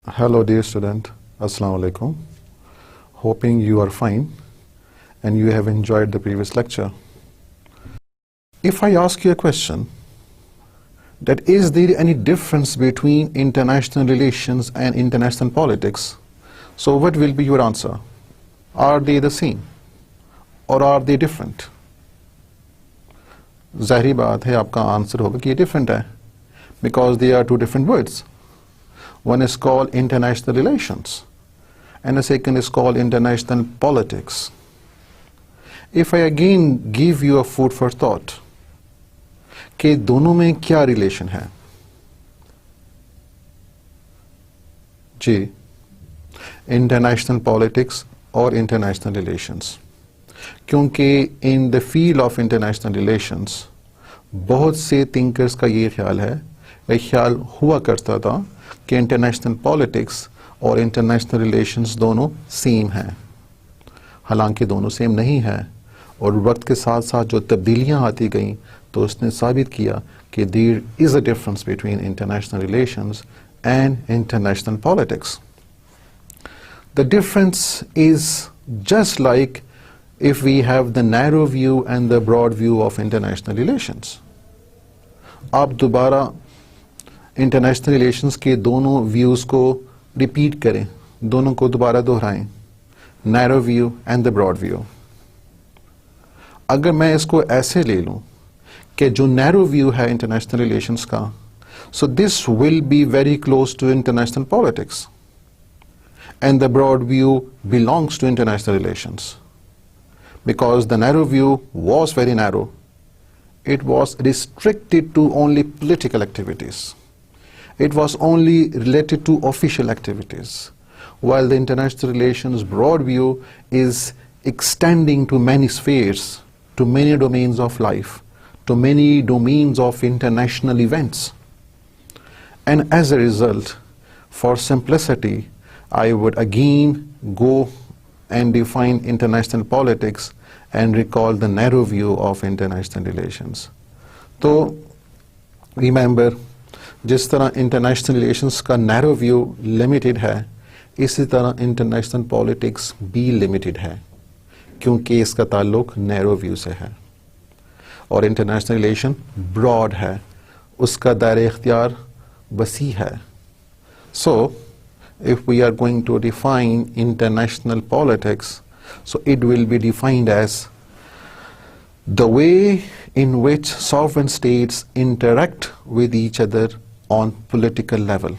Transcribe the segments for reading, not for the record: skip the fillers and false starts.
Hello dear student, Assalamu alaikum. Hoping you are fine and you have enjoyed the previous lecture. If I ask you a question, that is there any difference between international relations and international politics? So what will be your answer? Are they the same or are they different? ज़ाहिरी बात है आपका answer होगा कि ये different है because they are two different words. One is called international relations and the second is called international politics. If I again give you a food for thought कि दोनों में क्या relation है? जी, international politics और international relations. क्योंकि in the field of international relations बहुत से thinkers का ये ख्याल है, एक ख्याल हुआ करता था कि international politics और international relations दोनों सेम हैं. हालांकि दोनों सेम नहीं है और वक्त के साथ साथ जो तब्दीलियां आती गईं तो उसने साबित किया कि there is a difference between international relations and international politics. The difference is just like if we have the narrow view and the broad view of international relations. आप दोबारा international relations के दोनों views को repeat करें, दोनों को दोबारा दोहराएं, narrow view and the broad view. अगर मैं इसको ऐसे ले लूं कि जो narrow view है international relations का, so this will be very close to international politics and the broad view belongs to international relations. Because the narrow view was very narrow, it was restricted to only political activities. It was only related to official activities, while the international relations broad view is extending to many spheres, to many domains of life, to many domains of international events. And as a result, for simplicity, I would again go and define international politics and recall the narrow view of international relations. So remember, जिस तरह international relations का narrow view limited है, इसी तरह international politics भी limited है, क्योंकि इसका ताल्लुक narrow view से है और international relation broad है, उसका दायरे इख्तियार वसी है. So if we are going to define international politics, so it will be defined as the way in which sovereign states interact with each other on political level.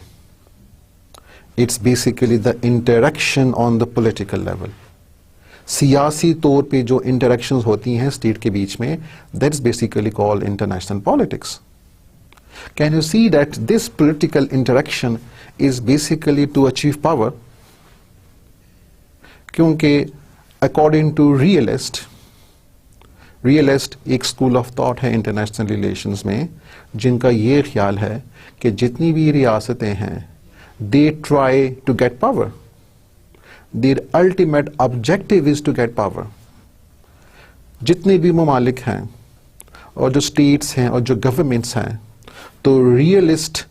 It's basically the interaction on the political level. सियासी तौर पे जो interactions होती हैं state के बीच में, that's basically called international politics. Can you see that this political interaction is basically to achieve power? क्योंकि according to realist एक school of thought है international relations में, जिनका ये ख्याल है कि जितनी भी रियासतें हैं, they try to get power. Their ultimate objective is to get power. जितने भी ममालिक हैं और जो states हैं और जो governments हैं, तो realist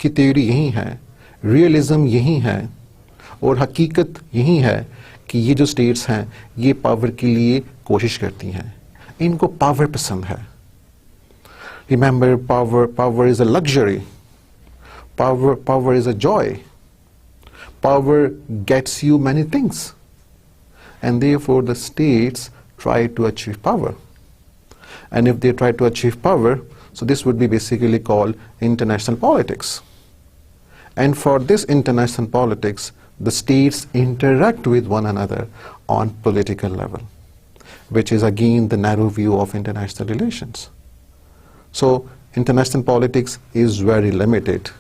की theory यही है, realism यही है और हकीकत यही है कि ये जो states हैं, ये power के लिए कोशिश करती हैं. इनको power पसंद है. Remember, power is a luxury. Power is a joy. Power gets you many things. And therefore the states try to achieve power. And if they try to achieve power, so this would be basically called international politics. And for this international politics, the states interact with one another on political level, which is again the narrow view of international relations. So international politics is very limited.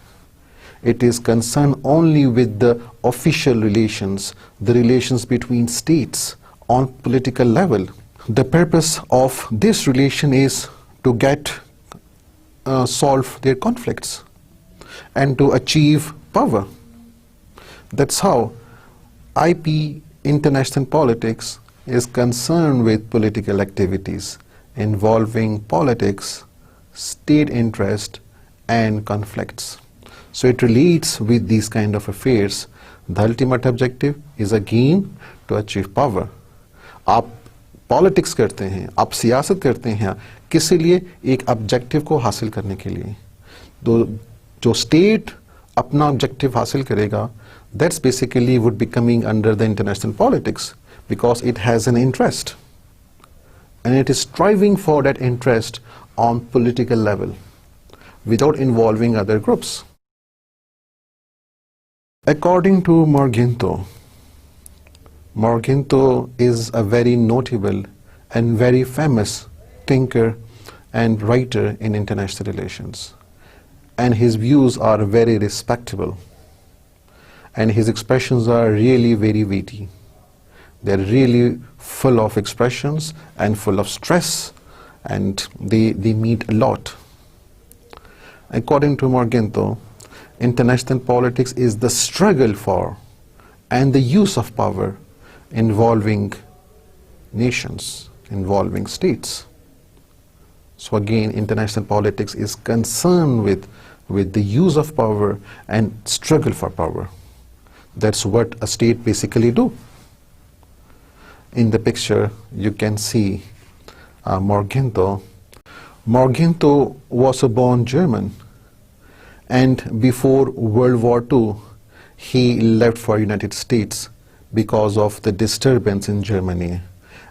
It is concerned only with the official relations, the relations between states on political level. The purpose of this relation is to solve their conflicts and to achieve power. That's how IP international politics is concerned with political activities involving politics, state interest and conflicts. So it relates with these kind of affairs. The ultimate objective is again to achieve power. आप politics करते हैं, आप सियासत करते हैं, किस लिए? एक ऑब्जेक्टिव को हासिल करने के लिए. तो जो स्टेट अपना ऑब्जेक्टिव हासिल करेगा, that's basically would be coming under the international politics, because it has an interest and it is striving for that interest on political level without involving other groups. According to Morgenthau, Morgenthau is a very notable and very famous thinker and writer in international relations, and his views are very respectable, and his expressions are really very weighty. They're really full of expressions and full of stress, and they meet a lot. According to Morgenthau, international politics is the struggle for and the use of power involving nations, involving states. So again, international politics is concerned with the use of power and struggle for power. That's what a state basically do. In the picture, you can see Morgenthau. Morgenthau was a born German, and before World War II, he left for United States because of the disturbance in Germany.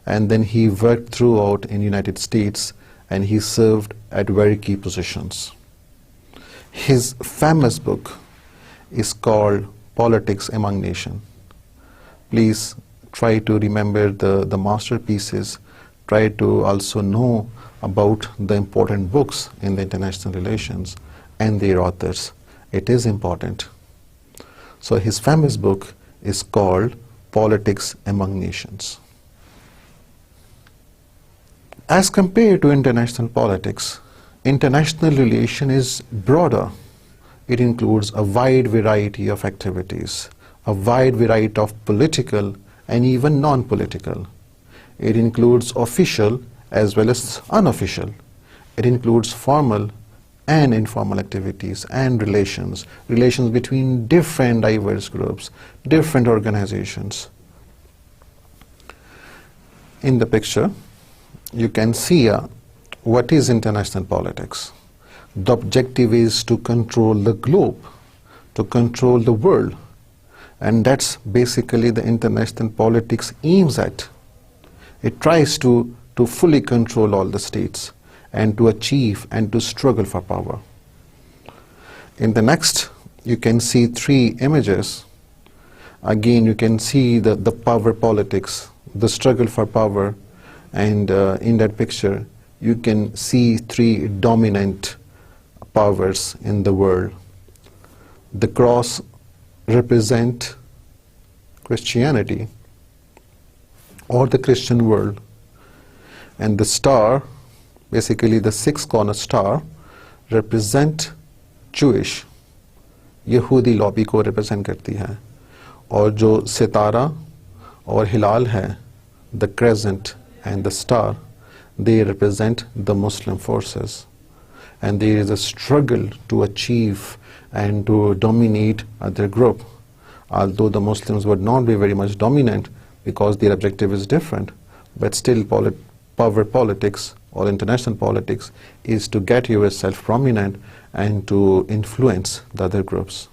And then he worked throughout in United States, and he served at very key positions. His famous book is called Politics Among Nations. Please try to remember the masterpieces. Try to also know about the important books in the international relations and their authors. It is important. So his famous book is called Politics Among Nations. As compared to international politics, international relation is broader. It includes a wide variety of activities, a wide variety of political and even non-political. It includes official as well as unofficial. It includes formal and informal activities and relations between different diverse groups, different organizations. In the picture, you can see what is international politics. The objective is to control the globe, to control the world, and that's basically the international politics aims at. It tries to fully control all the states and to achieve and to struggle for power. In the next, you can see 3 images. Again, you can see the power politics, the struggle for power, and in that picture, you can see 3 dominant powers in the world. The cross represents Christianity or the Christian world, and the star, basically the 6-corner star, represent Jewish, यहूदी lobby को represent करती है, और जो सितारा और हिलाल है, the crescent and the star, they represent the Muslim forces, and there is a struggle to achieve and to dominate other group. Although the Muslims would not be very much dominant because their objective is different, but still power politics or international politics is to get yourself prominent and to influence the other groups.